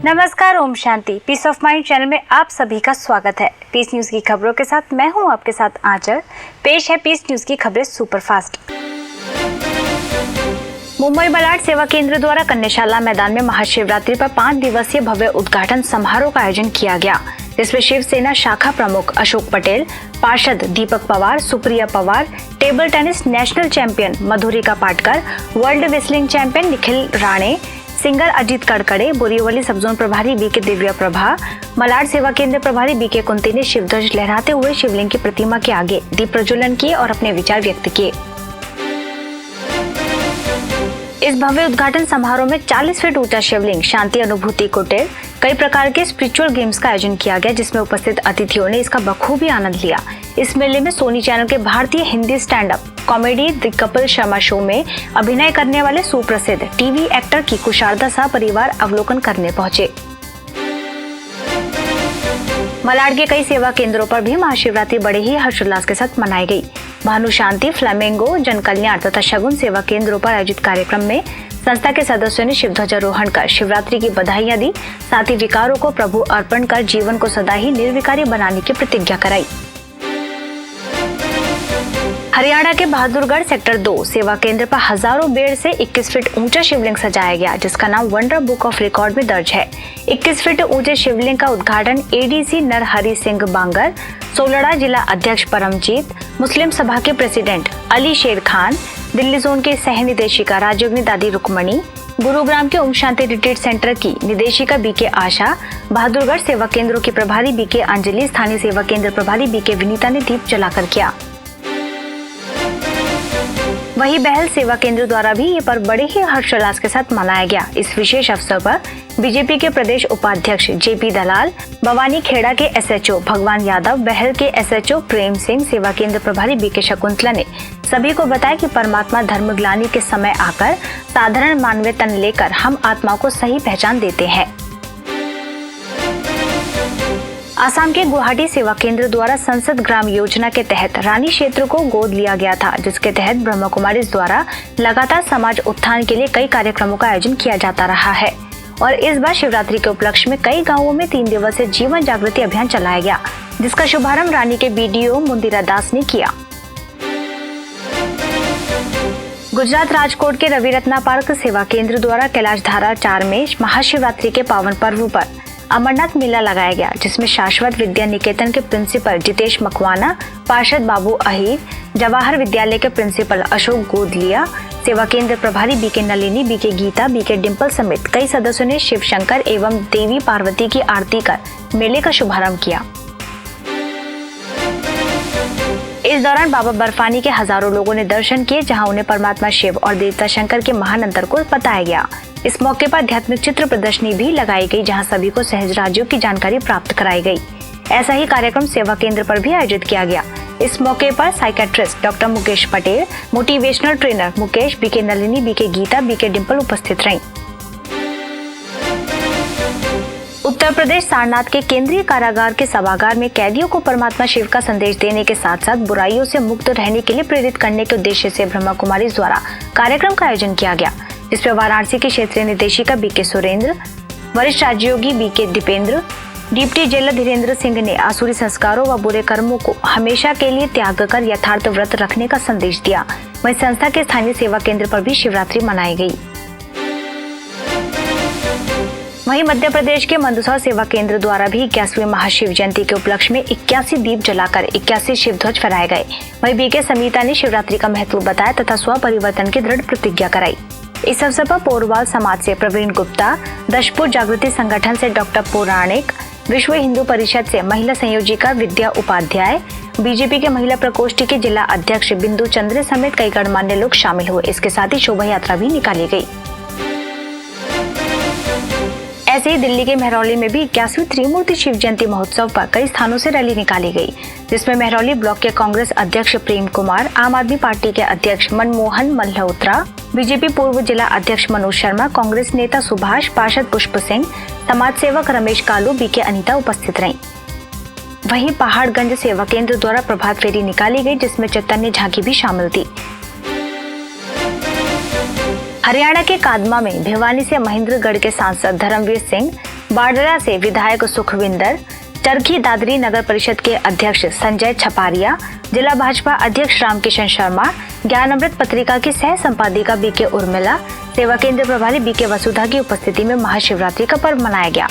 नमस्कार, Om Shanti. Piece of mind channel में आप सभी का स्वागत है। पीस न्यूज की खबरों के साथ मैं हूं आपके साथ आंचल। पेश है पीस न्यूज की खबरें सुपरफास्ट। मुंबई मलाड सेवा केंद्र द्वारा कन्याशाला मैदान में महाशिवरात्रि पर 5 दिवसीय भव्य उद्घाटन समारोह का आयोजन किया गया, जिसमें शिवसेना शाखा प्रमुख अशोक पटेल, पार्षद Deepak Pawar, Supriya Pawar, table tennis national champion Madhurika Patkar, world wrestling champion Nikhil Rane, singer Ajit Kadkade, Borivali sub zone प्रभारी बीके दिव्या प्रभा, मलाड सेवा केंद्र प्रभारी बीके कुंती ने शिवध्वज लहराते हुए शिवलिंग की प्रतिमा के आगे दीप प्रज्वलन किए और अपने विचार व्यक्त किए। इस भव्य उद्घाटन समारोह में 40 फीट ऊंचा शिवलिंग, शांति अनुभूति कुटीर, कई प्रकार के स्पिरिचुअल गेम्स का आयोजन किया गया, जिसमें उपस्थित अतिथियों ने इसका बखूबी आनंद लिया। इस मेले में सोनी चैनल के भारतीय Hindi stand up comedy the Kapil Sharma show में अभिनय करने वाले सुप्रसिद्ध टीवी एक्टर की कुशारदा सह परिवार अवलोकन करने पहुंचे। मलाड के कई सेवा केंद्रों पर भी महाशिवरात्रि बड़े ही हर्षोल्लास के साथ मनाई गई। भानु शांति, फ्लेमिंगो, जन कल्याण तथा शगुन सेवा केंद्रों पर आयोजित कार्यक्रम में संस्था के सदस्यों ने शिवध्वजारोहण कर शिवरात्रि की बधाइयां दी, साथ ही विकारों को प्रभु अर्पण कर जीवन को सदा ही निर्विकारी बनाने की प्रतिज्ञा कराई। हरियाणा के बहादुरगढ़ सेक्टर 2 सेवा केंद्र पर हजारों बेड़ से 21 फीट ऊंचा शिवलिंग सजाया गया, जिसका नाम वंडर बुक ऑफ रिकॉर्ड में दर्ज है। 21 फीट ऊंचे शिवलिंग का उद्घाटन एडीसी नरहरि सिंह बांगर, सोलड़ा जिला अध्यक्ष परमजीत, मुस्लिम सभा के प्रेसिडेंट अली शेर खान, दिल्ली जोन के सह निदेशिका राजयोगिनी दादी रुक्मणी, गुरुग्राम के ओम शांति रिट्रीट सेंटर की निदेशिका बीके आशा, बहादुरगढ़ सेवा केंद्रों की प्रभारी बीके अंजलि, स्थानीय सेवा केंद्र प्रभारी बीके विनीता ने दीप जलाकर किया। वहीं बहल सेवा केंद्र द्वारा भी ये पर्व बड़े ही हर्षोल्लास के साथ मनाया गया। इस विशेष अवसर पर बीजेपी के प्रदेश उपाध्यक्ष जेपी दलाल, भवानी खेड़ा के एसएचओ भगवान यादव, बहल के एसएचओ प्रेम सिंह, सेवा केंद्र प्रभारी बीके शकुंतला ने सभी को बताया कि परमात्मा धर्मग्लानि के समय आकर साधारण मानवीय तन लेकर हम आत्मा को सही पहचान देते हैं। आसाम के गुवाहाटी सेवा केंद्र द्वारा संसद ग्राम योजना के तहत रानी क्षेत्र को गोद लिया गया था, जिसके तहत ब्रह्म कुमारी द्वारा लगातार समाज उत्थान के लिए कई कार्यक्रमों का आयोजन किया जाता रहा है और इस बार शिवरात्रि के उपलक्ष्य में कई गांवों में 3 दिवसीय जीवन जागृति अभियान चलाया गया, जिसका शुभारंभ रानी के बीडीओ मुंदिरा दास ने किया। गुजरात राजकोट के रविरत्ना पार्क सेवा केंद्र द्वारा कैलाश धारा 4 में महाशिवरात्रि के पावन पर्व पर अमरनाथ मेला लगाया गया, जिसमें शाश्वत विद्या निकेतन के प्रिंसिपल जितेश मकवाना, पार्षद बाबू अहीर, जवाहर विद्यालय के प्रिंसिपल अशोक गोदलिया, सेवा केंद्र प्रभारी BK Nalini, BK Geeta, BK Dimple समेत कई सदस्यों ने शिव शंकर एवं देवी पार्वती की आरती कर मेले का शुभारंभ किया। इस दौरान बाबा बर्फानी के हजारों लोगों ने दर्शन किए, जहां उन्हें परमात्मा शिव और देवता शंकर के महान अंतर को बताया गया। इस मौके पर आध्यात्मिक चित्र प्रदर्शनी भी लगाई गई, जहां सभी को सहज राज्यों की जानकारी प्राप्त कराई गई। ऐसा ही कार्यक्रम सेवा केंद्र पर भी आयोजित किया गया। इस मौके पर psychiatrist doctor Mukesh Patel, motivational trainer Mukesh, BK Nalini, BK Geeta, BK Dimple उपस्थित रहीं। उत्तर प्रदेश सारनाथ के केंद्रीय कारागार के सभागार में कैदियों को परमात्मा शिव का संदेश देने के साथ साथ बुराइयों से मुक्त रहने के लिए प्रेरित करने के उद्देश्य से ब्रह्मा कुमारी द्वारा कार्यक्रम का आयोजन किया गया, जिसमें वाराणसी की क्षेत्रीय निदेशिका बीके सुरेंद्र, वरिष्ठ राजयोगी BK Deependra, deputy jailer Dhirendra Singh ने आसुरी संस्कारों व बुरे कर्मों को हमेशा के लिए त्याग कर यथार्थ व्रत रखने का संदेश दिया। वहीं संस्था के स्थानीय सेवा केंद्र पर भी शिवरात्रि मनाई गई। वहीं मध्य प्रदेश के मंदसौर सेवा केंद्र द्वारा भी 81वीं महाशिव जयंती के उपलक्ष्य में 81 दीप जलाकर 81 शिव ध्वज फहराए गए। वहीं बीके समिता ने शिवरात्रि का महत्व बताया तथा स्व परिवर्तन की दृढ़ प्रतिज्ञा कराई। इस अवसर पर पोरवाल समाज से प्रवीण गुप्ता, दशपुर जागृति संगठन से डॉक्टर पौराणिक, विश्व हिंदू परिषद से महिला संयोजिका विद्या उपाध्याय, बीजेपी के महिला प्रकोष्ठ के जिला अध्यक्ष बिंदु चंद्र समेत कई गणमान्य लोग शामिल हुए। इसके साथ ही शोभा यात्रा भी निकाली गई। ऐसे ही दिल्ली के मेहरौली में भी 81वीं त्रिमूर्ति शिव जयंती महोत्सव पर कई स्थानों से रैली निकाली गई, जिसमें मेहरौली ब्लॉक के कांग्रेस अध्यक्ष प्रेम कुमार, आम आदमी पार्टी के अध्यक्ष मनमोहन मल्होत्रा, बीजेपी पूर्व जिला अध्यक्ष मनोज शर्मा, कांग्रेस नेता सुभाष, पार्षद पुष्प सिंह, समाज सेवक रमेश कालू, बीके अनीता उपस्थित रहीं। वहीं पहाड़गंज सेवा केंद्र द्वारा प्रभात फेरी निकाली गई, जिसमें चैतन्य झांकी भी शामिल थी। हरियाणा के कादमा में भिवानी से महेंद्रगढ़ के सांसद धर्मवीर सिंह, बारडरा से विधायक सुखविंदर, चरखी दादरी नगर परिषद के अध्यक्ष संजय छपारिया, जिला भाजपा अध्यक्ष रामकिशन शर्मा, ज्ञान अमृत पत्रिका की सह संपादिका बीके उर्मिला, सेवा केंद्र प्रभारी बीके वसुधा की उपस्थिति में महाशिवरात्रि का पर्व मनाया गया।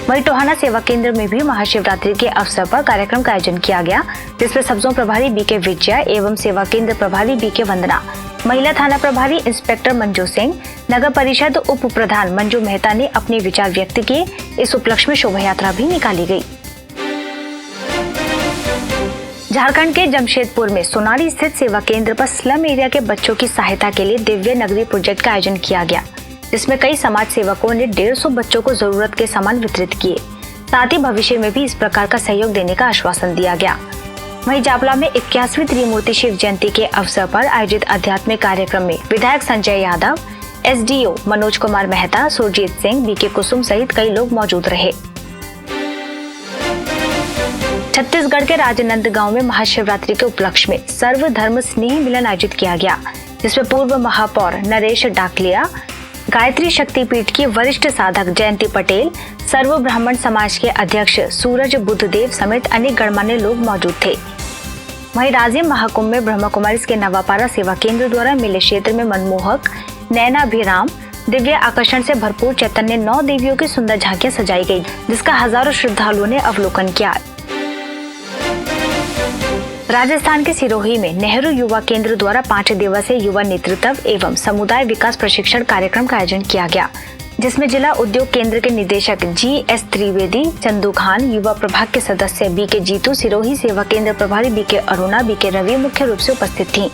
वहीं टोहाना सेवा केंद्र में भी महाशिवरात्रि के अवसर पर कार्यक्रम का आयोजन किया गया, जिसमें सब जोन प्रभारी बीके विजया एवं सेवा केंद्र प्रभारी बीके वंदना, महिला थाना प्रभारी इंस्पेक्टर मंजू सिंह, नगर परिषद उप प्रधान मंजू मेहता ने अपने विचार व्यक्त किए। इस उपलक्ष्य में शोभा यात्रा भी निकाली गई। झारखंड के जमशेदपुर में सोनारी स्थित सेवा केंद्र पर स्लम एरिया के बच्चों की सहायता के लिए दिव्य नगरी प्रोजेक्ट का आयोजन किया गया, जिसमें कई समाज सेवकों ने 150 बच्चों को जरूरत के सामान वितरित किए। साथ ही भविष्य में भी इस प्रकार का सहयोग देने का आश्वासन दिया गया। वहीं जापला में 81वीं त्रिमूर्ति शिव जयंती के अवसर पर आयोजित आध्यात्मिक कार्यक्रम में विधायक संजय यादव, एसडीओ मनोज कुमार मेहता, सुरजीत सिंह, बीके कुसुम सहित कई लोग मौजूद रहे। छत्तीसगढ़ के राजनंदगांव में महाशिवरात्रि के उपलक्ष्य में सर्वधर्म स्नेह मिलन आयोजित किया गया, जिसमें पूर्व महापौर नरेश डाकलिया, गायत्री शक्तिपीठ की वरिष्ठ साधक जयंती पटेल, सर्व ब्राह्मण समाज के अध्यक्ष सूरज बुद्धदेव समेत अनेक गणमान्य लोग मौजूद थे। वहीं राजिम महाकुंभ में ब्रह्मा कुमारीज के नवापारा सेवा केंद्र द्वारा मेले क्षेत्र में मनमोहक, नैनाभिराम, दिव्य आकर्षण से भरपूर चैतन्य 9 देवियों की सुंदर झांकियां सजाई गई, जिसका हजारों श्रद्धालुओं ने अवलोकन किया। राजस्थान के सिरोही में नेहरू युवा केंद्र द्वारा 5 दिवसीय युवा नेतृत्व एवं समुदाय विकास प्रशिक्षण कार्यक्रम का आयोजन किया गया, जिसमें जिला उद्योग केंद्र के निदेशक GS त्रिवेदी, चंदू खान, युवा प्रभाग के सदस्य बीके जीतू, सिरोही सेवा केंद्र प्रभारी बीके अरुणा, बीके रवि मुख्य रूप से उपस्थित थीं।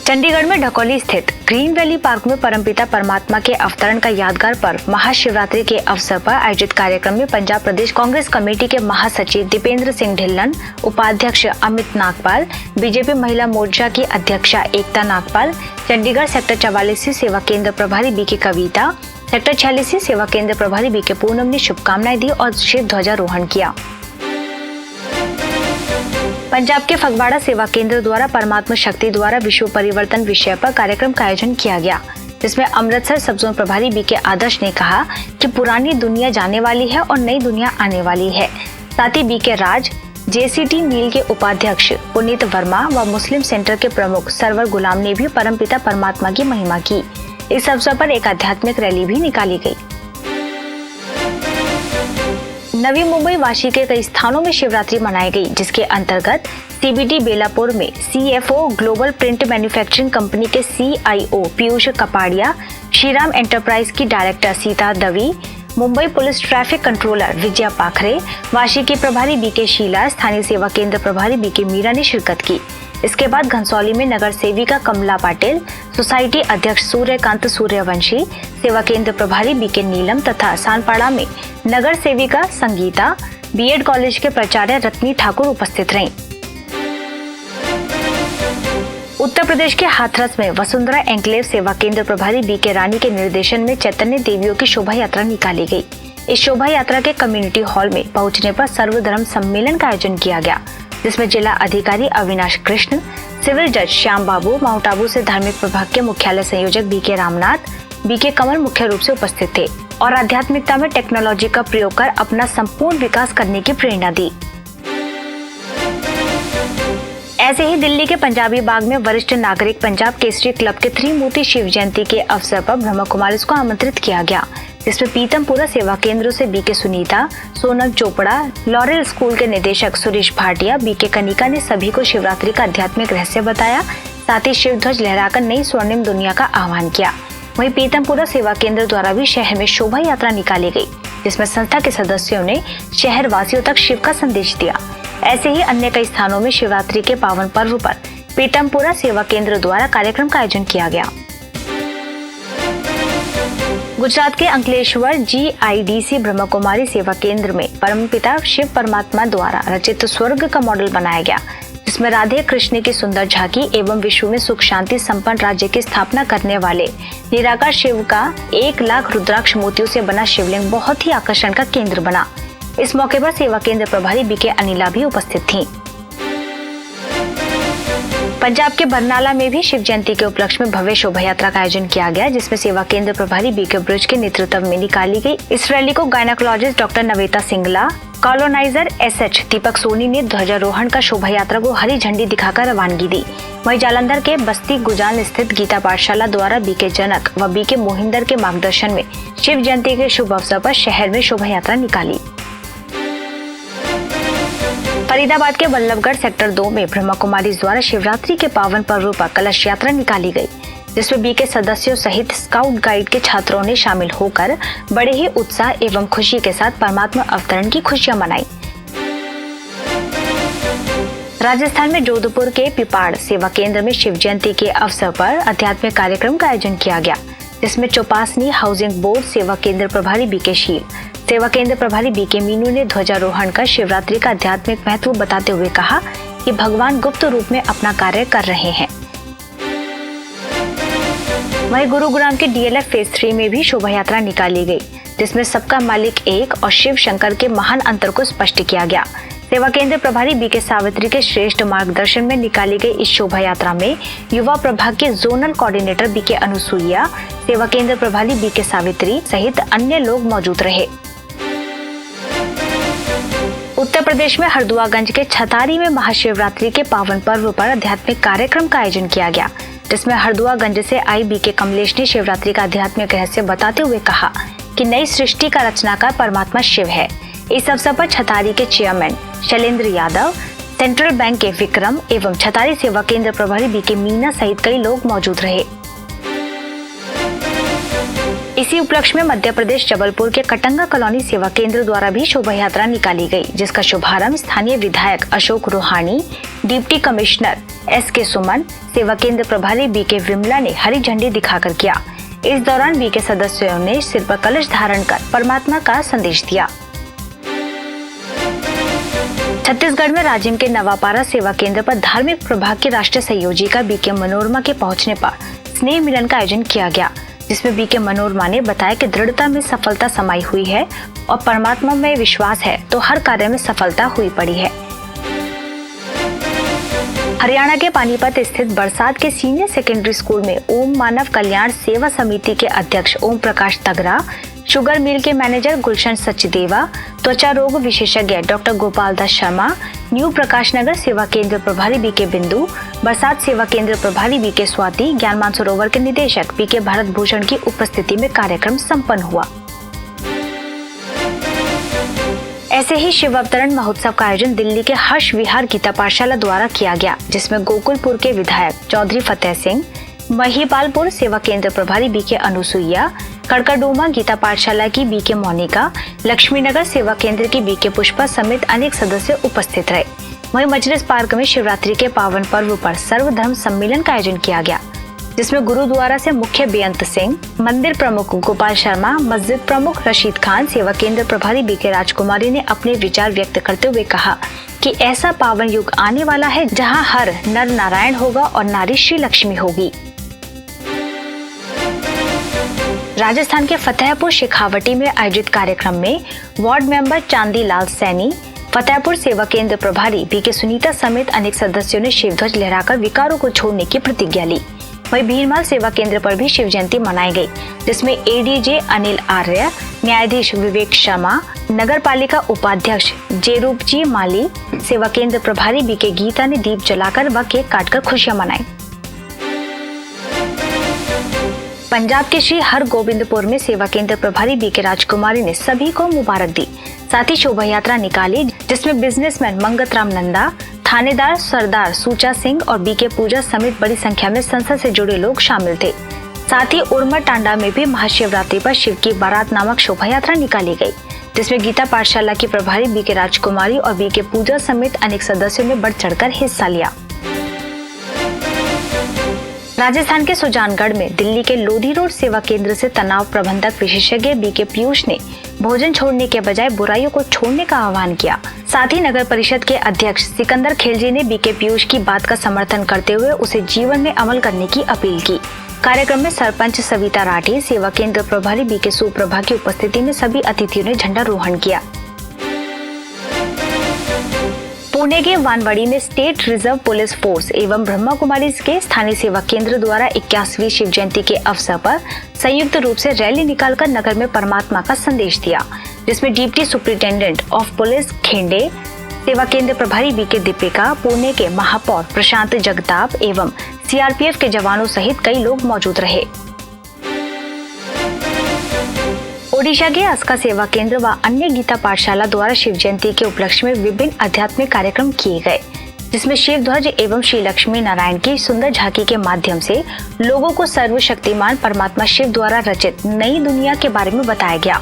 चंडीगढ़ में ढकोली स्थित ग्रीन वैली पार्क में परमपिता परमात्मा के अवतरण का यादगार पर्व महाशिवरात्रि के अवसर पर आयोजित कार्यक्रम में पंजाब प्रदेश कांग्रेस कमेटी के महासचिव दीपेंद्र सिंह ढिल्लन, उपाध्यक्ष अमित नागपाल, बीजेपी महिला मोर्चा की अध्यक्षा एकता नागपाल, चंडीगढ़ सेक्टर 44 सेवा केंद्र प्रभारी बीके कविता, सेक्टर 46 सेवा केंद्र प्रभारी बीके पूनम ने शुभकामनाएं दी और शिव ध्वजारोहण किया। पंजाब के फगवाड़ा सेवा केंद्र द्वारा परमात्मा शक्ति द्वारा विश्व परिवर्तन विषय पर कार्यक्रम का आयोजन किया गया, जिसमें अमृतसर सब जोन प्रभारी बीके आदर्श ने कहा कि पुरानी दुनिया जाने वाली है और नई दुनिया आने वाली है। साथ ही बीके राज, JCT मील के उपाध्यक्ष पुनीत वर्मा व मुस्लिम सेंटर के प्रमुख सरवर गुलाम ने भी परमपिता परमात्मा की महिमा की। इस अवसर पर एक आध्यात्मिक रैली भी निकाली गई। नवी मुंबई वाशी के कई स्थानों में शिवरात्रि मनाई गई, जिसके अंतर्गत CBD बेलापुर में CFO global print manufacturing company के CIO पीयूष कपाड़िया, श्रीराम एंटरप्राइज की director Sita Davi, Mumbai police traffic controller Vijaya Pakhare, Vashi की प्रभारी बीके शीला, स्थानीय सेवा केंद्र प्रभारी बीके मीरा ने शिरकत की। इसके बाद घनसौली में नगर सेविका कमला पाटिल, सोसाइटी अध्यक्ष सूर्यकांत सूर्यवंशी, सेवा केंद्र प्रभारी बीके नीलम तथा सानपाड़ा में नगर सेविका संगीता, BEd कॉलेज के प्राचार्य रत्नी ठाकुर उपस्थित रहीं। उत्तर प्रदेश के हाथरस में वसुंधरा एन्क्लेव सेवा केंद्र प्रभारी बीके रानी के निर्देशन में चैतन्य देवियों की शोभा यात्रा निकाली गई। इस शोभा यात्रा के कम्युनिटी हॉल में पहुंचने पर सर्वधर्म सम्मेलन का आयोजन किया गया, जिसमें जिला अधिकारी अविनाश कृष्ण, सिविल जज श्याम बाबू, माउंट आबू से धार्मिक प्रभाग के मुख्यालय संयोजक बीके रामनाथ, बीके कमल मुख्य रूप से उपस्थित थे और आध्यात्मिकता में टेक्नोलॉजी का प्रयोग कर अपना संपूर्ण विकास करने की प्रेरणा दी। ऐसे ही दिल्ली के पंजाबी बाग में वरिष्ठ नागरिक पंजाब केसरी क्लब के त्रिमूर्ति शिव जयंती के अवसर पर ब्रह्मा कुमारीज को आमंत्रित किया गया, जिसमें पीतमपुरा सेवा केंद्रों से BK Sunita, Sonal Chopra, Laurel school के निदेशक सुरेश भाटिया, बीके कनिका ने सभी को शिवरात्रि का आध्यात्मिक रहस्य बताया। साथ ही शिव ध्वज लहराकर नई स्वर्णिम दुनिया का आह्वान किया। वहीं पीतमपुरा सेवा केंद्र द्वारा भी शहर में शोभा यात्रा निकाली गई, जिसमें संस्था के सदस्यों ने शहर वासियों तक शिव का संदेश दिया। ऐसे ही अन्य कई स्थानों में शिवरात्रि के पावन पर्व पर पीतमपुरा सेवा केंद्र द्वारा कार्यक्रम का आयोजन किया गया। गुजरात के अंकलेश्वर GIDC ब्रह्मा कुमारी सेवा केंद्र में परमपिता शिव परमात्मा द्वारा रचित स्वर्ग का मॉडल बनाया गया, जिसमें राधे कृष्ण की सुंदर झांकी एवं विश्व में सुख शांति संपन्न राज्य की स्थापना करने वाले निराकार शिव का 1 लाख रुद्राक्ष मोतियों से बना शिवलिंग बहुत ही आकर्षण का केंद्र बना। इस मौके पर सेवा केंद्र प्रभारी बीके अनिला भी उपस्थित थीं। पंजाब के बरनाला में भी शिव जयंती के उपलक्ष्य में भव्य शोभा यात्रा का आयोजन किया गया, जिसमें सेवा केंद्र प्रभारी बीके ब्रिज के नेतृत्व में निकाली गई। इस रैली को gynaecologist doctor Naveta Singla, colonizer SH Deepak Soni ने ध्वजारोहण का शोभा यात्रा को हरी झंडी दिखाकर रवानगी दी। वहीं जालंधर के बस्ती गुजान स्थित गीता पाठशाला द्वारा बीके जनक व बीके मोहिंदर के मार्गदर्शन में शिव जयंती के शुभ अवसर पर शहर में शोभा यात्रा निकाली। फरीदाबाद के बल्लभगढ़ सेक्टर 2 में ब्रह्मा कुमारी द्वारा शिवरात्रि के पावन पर्व पर कलश यात्रा निकाली गई, जिसमें बीके सदस्यों सहित स्काउट गाइड के छात्रों ने शामिल होकर बड़े ही उत्साह एवं खुशी के साथ परमात्मा अवतरण की खुशियां मनाई। राजस्थान में जोधपुर के पिपाड़ सेवा केंद्र में शिव जयंती के अवसर पर आध्यात्मिक कार्यक्रम का आयोजन किया गया, जिसमें चौपासनी हाउसिंग बोर्ड सेवा केंद्र प्रभारी बीके शील, सेवा केंद्र प्रभारी बीके मीनू ने ध्वजारोहण कर शिवरात्रि का आध्यात्मिक महत्व बताते हुए कहा कि भगवान गुप्त रूप में अपना कार्य कर रहे हैं। वहीं गुरुग्राम के डीएलएफ फेज 3 में भी शोभा यात्रा निकाली गई, जिसमें सबका मालिक एक और शिव शंकर के महान अंतर को स्पष्ट किया गया। सेवा केंद्र प्रभारी बीके सावित्री के श्रेष्ठ मार्गदर्शन में निकाली गई इस शोभा यात्रा में युवा प्रभाग के जोनल कोऑर्डिनेटर बीके अनुसुईया, सेवा केंद्र प्रभारी बीके सावित्री सहित अन्य लोग मौजूद रहे। उत्तर प्रदेश में हरदुआगंज के छतारी में महाशिवरात्रि के पावन पर्व पर आध्यात्मिक कार्यक्रम का आयोजन किया गया, जिसमें हरदुआगंज से आई बीके कमलेश ने शिवरात्रि का आध्यात्मिक रहस्य बताते हुए कहा कि नई सृष्टि का रचनाकार परमात्मा शिव है। इस अवसर पर छतारी के chairman Shailendra Yadav, central bank के विक्रम एवं छतारी सेवा केंद्र प्रभारी बीके मीना सहित कई लोग मौजूद रहे। इसी उपलक्ष्य में मध्य प्रदेश जबलपुर के कटंगा कॉलोनी सेवा केंद्र द्वारा भी शोभा यात्रा निकाली गई, जिसका शुभारंभ स्थानीय विधायक Ashok Rohani, deputy commissioner SK Suman, सेवा केंद्र प्रभारी बीके विमला ने हरी झंडी दिखाकर किया। इस दौरान बीके सदस्यों ने सिर पर कलश धारण कर परमात्मा का संदेश दिया। छत्तीसगढ़ में राजिम के नवापारा सेवा केंद्र पर धार्मिक प्रभाग की राष्ट्रीय संयोजिका बीके मनोरमा के पहुंचने पर स्नेह मिलन का आयोजन किया गया, जिसमें बीके मनोरमा ने बताया कि दृढ़ता में सफलता समाई हुई है और परमात्मा में विश्वास है तो हर कार्य में सफलता हुई पड़ी है। हरियाणा के पानीपत स्थित बरसात के सीनियर सेकेंडरी स्कूल में ओम मानव कल्याण सेवा समिति के अध्यक्ष ओम प्रकाश तगरा, शुगर मिल के मैनेजर गुलशन सचदेवा, त्वचा रोग विशेषज्ञ डॉक्टर गोपाल दास शर्मा, न्यू प्रकाश नगर सेवा केंद्र प्रभारी बीके बिंदु, बरसात सेवा केंद्र प्रभारी बीके स्वाति, ज्ञान मानसरोवर के निदेशक बीके भारत भूषण की उपस्थिति में कार्यक्रम संपन्न हुआ। ऐसे ही शिव अवतरण महोत्सव का आयोजन दिल्ली के हर्ष विहार गीता पाठशाला द्वारा किया गया, जिसमें गोकुलपुर के विधायक चौधरी फतेह सिंह, महिपालपुर सेवा केंद्र प्रभारी बीके अनुसुईया, कड़कड़डोमा गीता पाठशाला की बीके मोनिका, लक्ष्मीनगर सेवा केंद्र की बीके पुष्पा समेत अनेक सदस्य उपस्थित रहे। वहीं मजलिस पार्क में शिवरात्रि के पावन पर्व पर सर्वधर्म सम्मेलन का आयोजन किया गया, जिसमें गुरुद्वारा से मुख्य बेअंत सिंह, मंदिर प्रमुख गोपाल शर्मा, मस्जिद प्रमुख रशीद खान, सेवा केंद्र प्रभारी बीके राजकुमारी ने अपने विचार व्यक्त करते हुए कहा कि ऐसा पावन युग आने वाला है जहां हर नर नारायण होगा और नारी श्री लक्ष्मी होगी। राजस्थान के फतेहपुर शेखावटी में आयोजित कार्यक्रम में वार्ड मेंबर चांदीलाल सैनी, फतेहपुर सेवा केंद्र प्रभारी बीके सुनीता समेत अनेक सदस्यों ने शिव ध्वज लहराकर विकारों को छोड़ने की प्रतिज्ञा ली। वहीं भीरमाल सेवा केंद्र पर भी शिव जयंती मनाई गई, जिसमें एडीजे अनिल आर्य, न्यायाधीश विवेक शर्मा, नगर पालिका उपाध्यक्ष जेरूप जी माली, सेवा केंद्र प्रभारी बीके गीता ने दीप जलाकर व केक काटकर खुशियां मनाई। पंजाब के श्री हरगोबिंदपुर में सेवा केंद्र प्रभारी बीके राजकुमारी ने सभी को मुबारक दी। साथ ही शोभा यात्रा निकाली, जिसमें बिजनेसमैन मंगत राम नंदा, थानेदार सरदार सूचा सिंह और बीके पूजा समेत बड़ी संख्या में संसद से जुड़े लोग शामिल थे। साथ ही उर्मा टांडा में भी महाशिवरात्रि पर शिव की बारात नामक शोभा यात्रा निकाली गई, जिसमें गीता पाठशाला की प्रभारी बीके राजकुमारी और बीके पूजा समेत अनेक सदस्यों ने बढ़ चढ़कर हिस्सा लिया। राजस्थान के सुजानगढ़ में दिल्ली के लोधी रोड सेवा केंद्र से तनाव प्रबंधक विशेषज्ञ बीके पीयूष ने भोजन छोड़ने के बजाय बुराइयों को छोड़ने का आह्वान किया। साथ ही नगर परिषद के अध्यक्ष सिकंदर खिलजी ने बीके पीयूष की बात का समर्थन करते हुए उसे जीवन में अमल करने की अपील की। कार्यक्रम में सरपंच सविता राठी, सेवा केंद्र प्रभारी बीके सुप्रभा की उपस्थिति में सभी अतिथियों ने झंडारोहण किया। पुणे के वानवड़ी में स्टेट रिजर्व पुलिस फोर्स एवं ब्रह्मा कुमारी के स्थानीय सेवा केंद्र द्वारा 81वीं शिव जयंती के अवसर पर संयुक्त रूप से रैली निकालकर नगर में परमात्मा का संदेश दिया, जिसमें डिप्टी सुपरिटेंडेंट ऑफ पुलिस खेंडे, सेवा केंद्र प्रभारी बीके दीपिका, पुणे के महापौर प्रशांत जगताप एवं सीआरपीएफ के जवानों सहित कई लोग मौजूद रहे। ओडिशा के अस्का सेवा केंद्र व अन्य गीता पाठशाला द्वारा शिव जयंती के उपलक्ष्य में विभिन्न आध्यात्मिक कार्यक्रम किए गए, जिसमें शिव ध्वज एवं श्री लक्ष्मी नारायण की सुंदर झांकी के माध्यम से लोगों को सर्वशक्तिमान परमात्मा शिव द्वारा रचित नई दुनिया के बारे में बताया गया।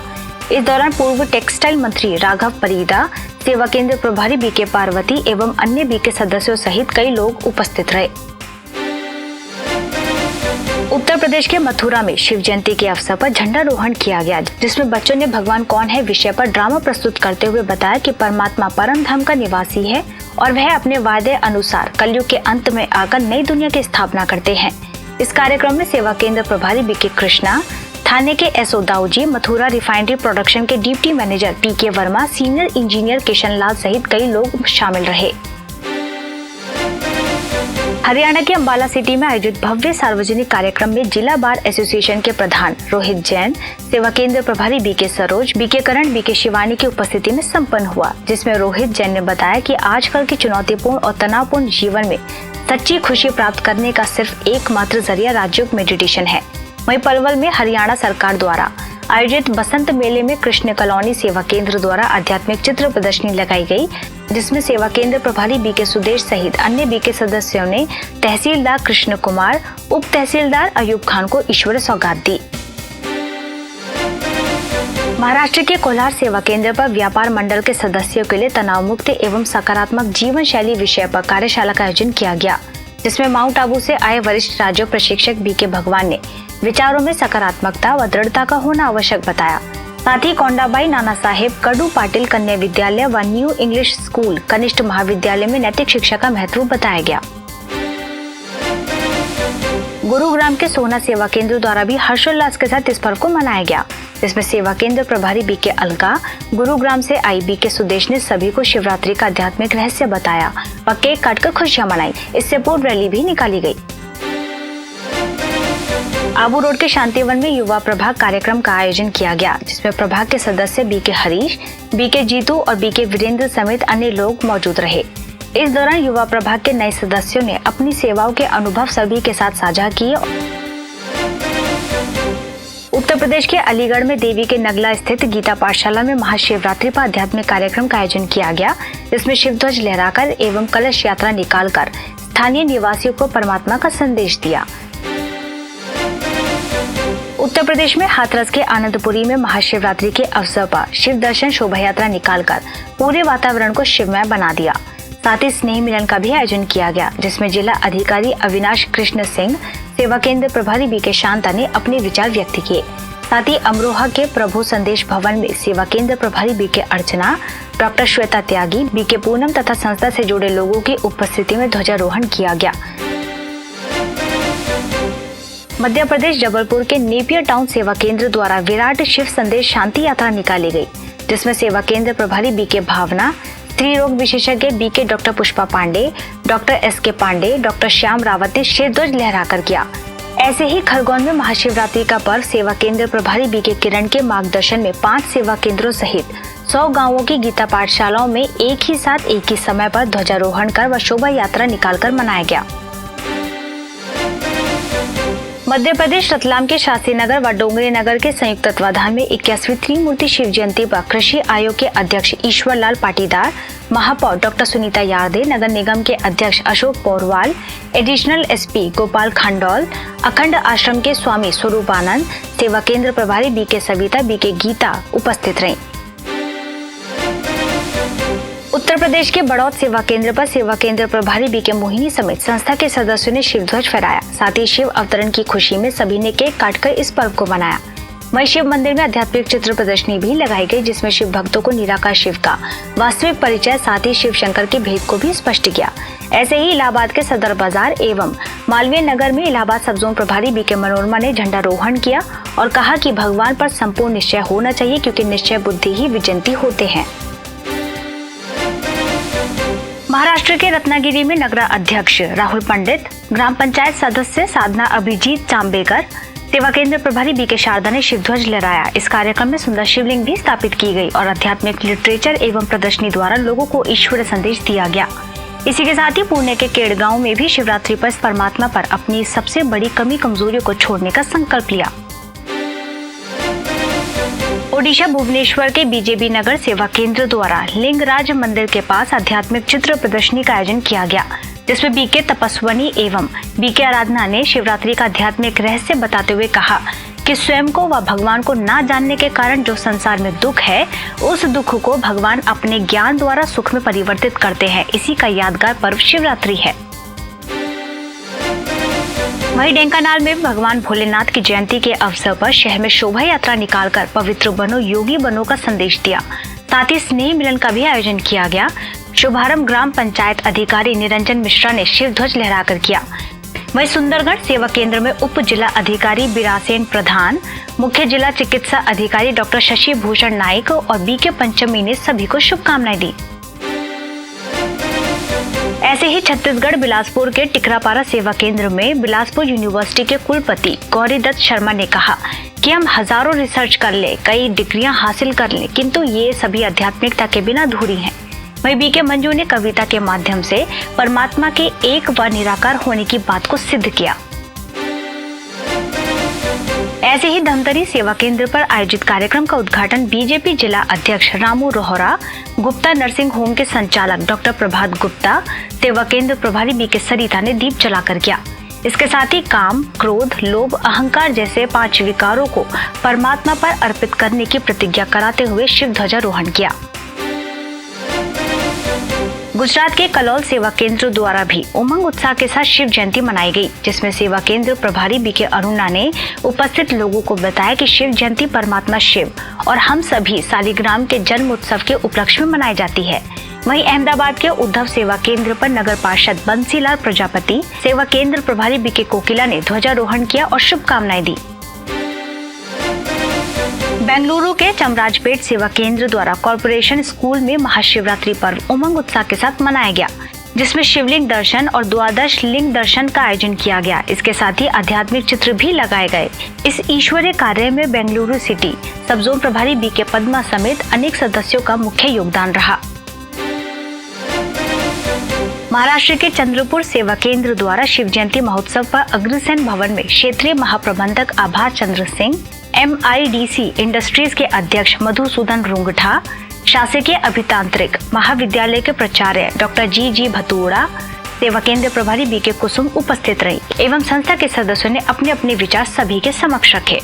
इस दौरान पूर्व टेक्सटाइल मंत्री राघव परिदा, सेवा केंद्र प्रभारी बीके पार्वती एवं अन्य बीके सदस्यों सहित कई लोग उपस्थित रहे। उत्तर प्रदेश के मथुरा में शिव जयंती के अवसर पर झंडारोहण किया गया, जिसमें बच्चों ने भगवान कौन है विषय पर ड्रामा प्रस्तुत करते हुए बताया कि परमात्मा परम धाम का निवासी है और वह अपने वादे अनुसार कलयुग के अंत में आकर नई दुनिया की स्थापना करते हैं। इस कार्यक्रम में सेवा केंद्र प्रभारी बीके कृष्णा, थाने के SO Dauji, Mathura refinery production के deputy manager PK Verma, senior engineer Kishan Lal सहित कई लोग शामिल रहे। हरियाणा के अंबाला सिटी में आयोजित भव्य सार्वजनिक कार्यक्रम में जिला बार एसोसिएशन के प्रधान रोहित जैन, सेवा केंद्र प्रभारी बीके सरोज, बीके करण, बीके शिवानी की उपस्थिति में संपन्न हुआ, जिसमें रोहित जैन ने बताया कि आजकल के चुनौतीपूर्ण और तनावपूर्ण जीवन में सच्ची खुशी प्राप्त करने का सिर्फ एकमात्र जरिया राजयोग मेडिटेशन है। वहीं पलवल में हरियाणा सरकार द्वारा आयोजित बसंत मेले में कृष्ण कॉलोनी सेवा केंद्र द्वारा आध्यात्मिक चित्र प्रदर्शनी लगाई गई, जिसमें सेवा केंद्र प्रभारी बीके सुदेश सहित अन्य बीके सदस्यों ने तहसीलदार कृष्ण कुमार, उप तहसीलदार अयूब खान को ईश्वर सौगात दी। महाराष्ट्र के कोलार सेवा केंद्र पर व्यापार मंडल के सदस्यों के लिए तनाव मुक्त एवं सकारात्मक जीवन शैली विषय पर कार्यशाला का आयोजन किया गया, जिसमें माउंट आबू से आए वरिष्ठ राजयोग प्रशिक्षक बीके भगवान ने विचारों में सकारात्मकता व दृढ़ता का होना आवश्यक बताया। साथ ही कोंडाबाई नाना साहेब कडू पाटिल कन्या विद्यालय व न्यू इंग्लिश स्कूल कनिष्ठ महाविद्यालय में नैतिक शिक्षा का महत्व बताया गया। गुरुग्राम के सोना सेवा केंद्र द्वारा भी हर्षोल्लास के साथ इस पर्व को मनाया गया, जिसमें सेवा केंद्र प्रभारी बीके अलका, गुरुग्राम से आई बीके सुदेश ने सभी को शिवरात्रि का आध्यात्मिक रहस्य बताया व केक काटकर खुशियां मनाई। इससे पूर्व रैली भी निकाली गई। आबू रोड के शांतिवन में युवा प्रभाग कार्यक्रम का आयोजन किया गया, जिसमें प्रभाग के सदस्य बीके हरीश, बीके जीतू और बीके वीरेंद्र समेत अन्य लोग मौजूद रहे। इस दौरान युवा प्रभाग के नए सदस्यों ने अपनी सेवाओं के अनुभव सभी के साथ साझा किए। उत्तर प्रदेश के अलीगढ़ में देवी के नगला स्थित गीता पाठशाला में महाशिवरात्रि पर आध्यात्मिक कार्यक्रम का आयोजन किया गया, जिसमें शिवध्वज लहराकर एवं कलश यात्रा निकालकर स्थानीय निवासियों को परमात्मा का संदेश दिया। उत्तर प्रदेश में हाथरस के आनंदपुरी में महाशिवरात्रि के अवसर पर शिव दर्शन शोभा यात्रा निकालकर पूरे वातावरण को शिवमय बना दिया। साथ ही स्नेह मिलन का भी आयोजन किया गया, जिसमें जिला अधिकारी अविनाश कृष्ण सिंह, सेवा केंद्र प्रभारी बीके शांता ने अपने विचार व्यक्त किए। साथ ही अमरोहा के प्रभु संदेश भवन में सेवा केंद्र प्रभारी बीके अर्चना, डॉक्टर श्वेता त्यागी, बीके पूनम तथा संस्था से जुड़े लोगों की उपस्थिति में ध्वजारोहण किया गया। मध्य प्रदेश जबलपुर के नेपियर टाउन सेवा केंद्र द्वारा विराट शिव संदेश शांति यात्रा निकाली गई, जिसमें सेवा केंद्र प्रभारी बीके भावना, स्त्री रोग विशेषज्ञ BK doctor Pushpa Pande, doctor SK Pande, doctor Shyam Rawat ने शिवध्वज लहराकर किया। ऐसे ही खरगोन में महाशिवरात्रि का पर्व सेवा केंद्र प्रभारी बीके किरण के मार्गदर्शन में 5 सेवा केंद्रों सहित 100 गांवों की गीता पाठशालाओं में एक ही साथ एक ही समय पर ध्वजारोहण कर व शोभा यात्रा निकालकर मनाया गया। मध्य प्रदेश रतलाम के शास्त्री नगर व डोंगरी नगर के संयुक्त तत्वाधान में 81वीं त्रिमूर्ति शिव जयंती पर कृषि आयोग के अध्यक्ष ईश्वर लाल पाटीदार, महापौर डॉक्टर सुनीता यार्दे, नगर निगम के अध्यक्ष अशोक पोरवाल, एडिशनल एसपी गोपाल खंडौल, अखंड आश्रम के स्वामी स्वरूपानंद, सेवा केंद्र प्रभारी बीके सविता, बीके गीता उपस्थित रहीं। उत्तर प्रदेश के बड़ौद सेवा केंद्र पर सेवा केंद्र प्रभारी बीके मोहिनी समेत संस्था के सदस्यों ने शिवध्वज फहराया। साथ ही शिव अवतरण की खुशी में सभी ने केक काटकर इस पर्व को मनाया। वहीं शिव मंदिर में आध्यात्मिक चित्र प्रदर्शनी भी लगाई गई, जिसमें शिव भक्तों को निराकार शिव का वास्तविक परिचय, साथ ही शिव शंकर के भेद को भी स्पष्ट किया। ऐसे ही इलाहाबाद के सदर बाजार एवं मालवीय नगर में इलाहाबाद सब जोन प्रभारी बीके मनोरमा ने झंडारोहण किया और कहा कि भगवान पर संपूर्ण निश्चय होना चाहिए, क्योंकि निश्चय बुद्धि ही विजयंती होते हैं। महाराष्ट्र के रत्नागिरी में नगरा अध्यक्ष राहुल पंडित, ग्राम पंचायत सदस्य साधना अभिजीत चांबेकर, सेवा केंद्र प्रभारी बीके शारदा ने शिवध्वज लहराया। इस कार्यक्रम में सुंदर शिवलिंग भी स्थापित की गई और आध्यात्मिक लिटरेचर एवं प्रदर्शनी द्वारा लोगों को ईश्वरीय संदेश दिया गया। इसी के साथ ही पुणे के केड़गांव में भी शिवरात्रि पर परमात्मा पर अपनी सबसे बड़ी कमी कमजोरियों को छोड़ने का संकल्प लिया। ओडिशा भुवनेश्वर के बीजेपी नगर सेवा केंद्र द्वारा लिंगराज मंदिर के पास आध्यात्मिक चित्र प्रदर्शनी का आयोजन किया गया, जिसमें बीके तपस्वनी एवं बीके आराधना ने शिवरात्रि का आध्यात्मिक रहस्य बताते हुए कहा कि स्वयं को व भगवान को ना जानने के कारण जो संसार में दुख है, उस दुख को भगवान अपने ज्ञान द्वारा सुख में परिवर्तित करते हैं। इसी का यादगार पर्व शिवरात्रि है। वहीं ढेंकानाल में भगवान भोलेनाथ की जयंती के अवसर पर शहर में शोभा यात्रा निकालकर पवित्र बनो योगी बनो का संदेश दिया। साथ ही स्नेह मिलन का भी आयोजन किया गया। शुभारंभ ग्राम पंचायत अधिकारी निरंजन मिश्रा ने शिवध्वज लहराकर किया। वहीं सुंदरगढ़ सेवा केंद्र में उप जिला अधिकारी बिरासेन प्रधान, मुख्य जिला चिकित्सा अधिकारी डॉक्टर शशि भूषण नाइक और बीके पंचमी ने सभी को शुभकामनाएं दी। ऐसे ही छत्तीसगढ़ बिलासपुर के टिकरापारा सेवा केंद्र में बिलासपुर यूनिवर्सिटी के कुलपति गौरीदत्त शर्मा ने कहा कि हम हजारों रिसर्च कर ले, कई डिग्रियां हासिल कर ले, किंतु ये सभी आध्यात्मिकता के बिना अधूरी हैं। वहीं बीके मंजू ने कविता के माध्यम से परमात्मा के एक व निराकार होने की बात को सिद्ध किया। ऐसे ही धमतरी सेवा केंद्र पर आयोजित कार्यक्रम का उद्घाटन बीजेपी जिला अध्यक्ष रामू रोहरा, गुप्ता नर्सिंग होम के संचालक डॉक्टर प्रभात गुप्ता, सेवा केंद्र प्रभारी बीके सरिता ने दीप जलाकर किया। इसके साथ ही काम, क्रोध, लोभ, अहंकार जैसे 5 विकारों को परमात्मा पर अर्पित करने की प्रतिज्ञा कराते हुए शिव ध्वजारोहण किया। गुजरात के कलोल सेवा केंद्र द्वारा भी उमंग उत्साह के साथ शिव जयंती मनाई गई, जिसमें सेवा केंद्र प्रभारी बीके अरुणा ने उपस्थित लोगों को बताया कि शिव जयंती परमात्मा शिव और हम सभी सालिग्राम के जन्म उत्सव के उपलक्ष्य में मनाई जाती है। वहीं अहमदाबाद के उद्धव सेवा केंद्र पर नगर पार्षद बंसीलाल प्रजापति, सेवा केंद्र प्रभारी बीके कोकिला ने ध्वजारोहण किया और शुभकामनाएं दी। बेंगलुरु के चमराजपेट सेवा केंद्र द्वारा कॉर्पोरेशन स्कूल में महाशिवरात्रि पर्व उमंग उत्साह के साथ मनाया गया, जिसमें शिवलिंग दर्शन और द्वादश लिंग दर्शन का आयोजन किया गया। इसके साथ ही आध्यात्मिक चित्र भी लगाए गए। इस ईश्वरीय कार्य में बेंगलुरु सिटी सब जोन प्रभारी बीके पद्मा समेत अनेक सदस्यों का मुख्य योगदान रहा। महाराष्ट्र के चंद्रपुर सेवा केंद्र द्वारा शिव जयंती महोत्सव पर अग्रसेन भवन में क्षेत्रीय महाप्रबंधक आभार चंद्र सिंह, MIDC इंडस्ट्रीज के अध्यक्ष मधुसूदन रुंगठा, शासकीय अभितांत्रिक महाविद्यालय के प्राचार्य डॉक्टर जी भतूड़ा, सेवा केंद्र प्रभारी बीके कुसुम उपस्थित रही एवं संस्था के सदस्यों ने अपने अपने विचार सभी के समक्ष रखे।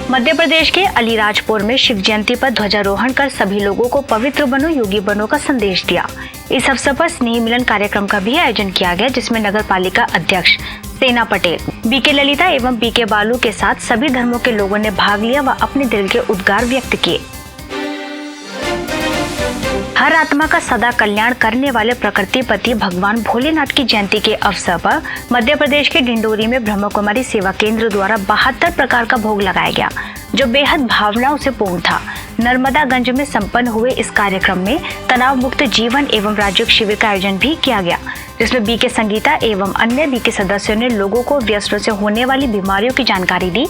मध्य प्रदेश के अलीराजपुर में शिव जयंती पर ध्वजारोहण कर सभी लोगों को पवित्र बनो योगी बनो का संदेश दिया। इस अवसर पर स्नेह मिलन कार्यक्रम का भी आयोजन किया गया, जिसमें नगर पालिका अध्यक्ष सेना पटेल, बीके ललिता एवं बीके बालू के साथ सभी धर्मों के लोगों ने भाग लिया व अपने दिल के उद्गार व्यक्त किए। हर आत्मा का सदा कल्याण करने वाले प्रकृतिपति भगवान भोलेनाथ की जयंती के अवसर पर मध्य प्रदेश के डिंडोरी में ब्रह्म कुमारी सेवा केंद्र द्वारा 72 प्रकार का भोग लगाया गया, जो बेहद भावनाओं से पूर्ण था। नर्मदागंज में संपन्न हुए इस कार्यक्रम में तनाव मुक्त जीवन एवं राजयोग शिविर का आयोजन भी किया गया, जिसमें बीके संगीता एवं अन्य बीके सदस्यों ने लोगों को व्यसनों से होने वाली बीमारियों की जानकारी दी।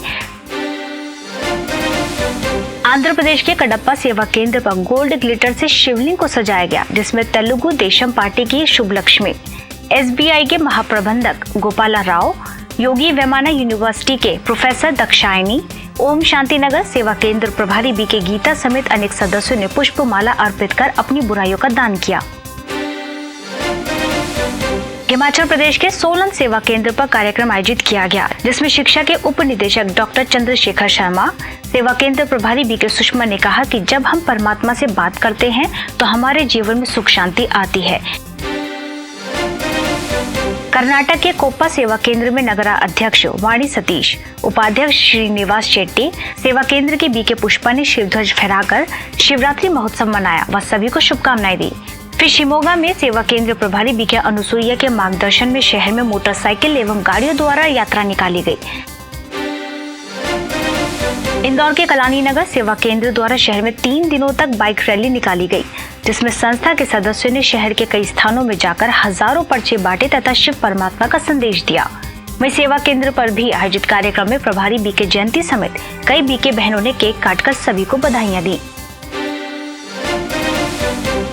आंध्र प्रदेश के कडप्पा सेवा केंद्र पर गोल्ड ग्लिटर से शिवलिंग को सजाया गया, जिसमें तेलुगु देशम पार्टी की शुभ लक्ष्मी, SBI के महाप्रबंधक गोपाला राव, योगी वेमाना यूनिवर्सिटी के प्रोफेसर दक्षायनी, ओम शांतिनगर सेवा केंद्र प्रभारी बीके गीता समेत अनेक सदस्यों ने पुष्पमाला अर्पित कर अपनी बुराइयों का दान किया। हिमाचल प्रदेश के सोलन सेवा केंद्र पर कार्यक्रम आयोजित किया गया, जिसमें शिक्षा के उप निदेशक डॉक्टर चंद्रशेखर शर्मा, सेवा केंद्र प्रभारी बीके सुषमा ने कहा कि जब हम परमात्मा से बात करते हैं तो हमारे जीवन में सुख शांति आती है। कर्नाटक के कोप्पा सेवा केंद्र में नगरा अध्यक्ष वाणी सतीश, उपाध्यक्ष श्रीनिवास शेट्टी, सेवा केंद्र के बीके पुष्पा ने शिवध्वज फहराकर शिवरात्रि महोत्सव मनाया व सभी को शुभकामनाएं दी। फिर शिमोगा में सेवा केंद्र प्रभारी बीके अनुसुईया के मार्गदर्शन में शहर में मोटरसाइकिल एवं गाड़ियों द्वारा यात्रा निकाली गई। इंदौर के कलानी नगर सेवा केंद्र द्वारा शहर में 3 दिनों तक बाइक रैली निकाली गई। जिसमें संस्था के सदस्यों ने शहर के कई स्थानों में जाकर हजारों पर्चे बांटे तथा शिव परमात्मा का संदेश दिया। वहीं सेवा केंद्र पर भी आयोजित कार्यक्रम में प्रभारी बीके जयंती समेत कई बीके बहनों ने केक काटकर सभी को बधाइयां दी।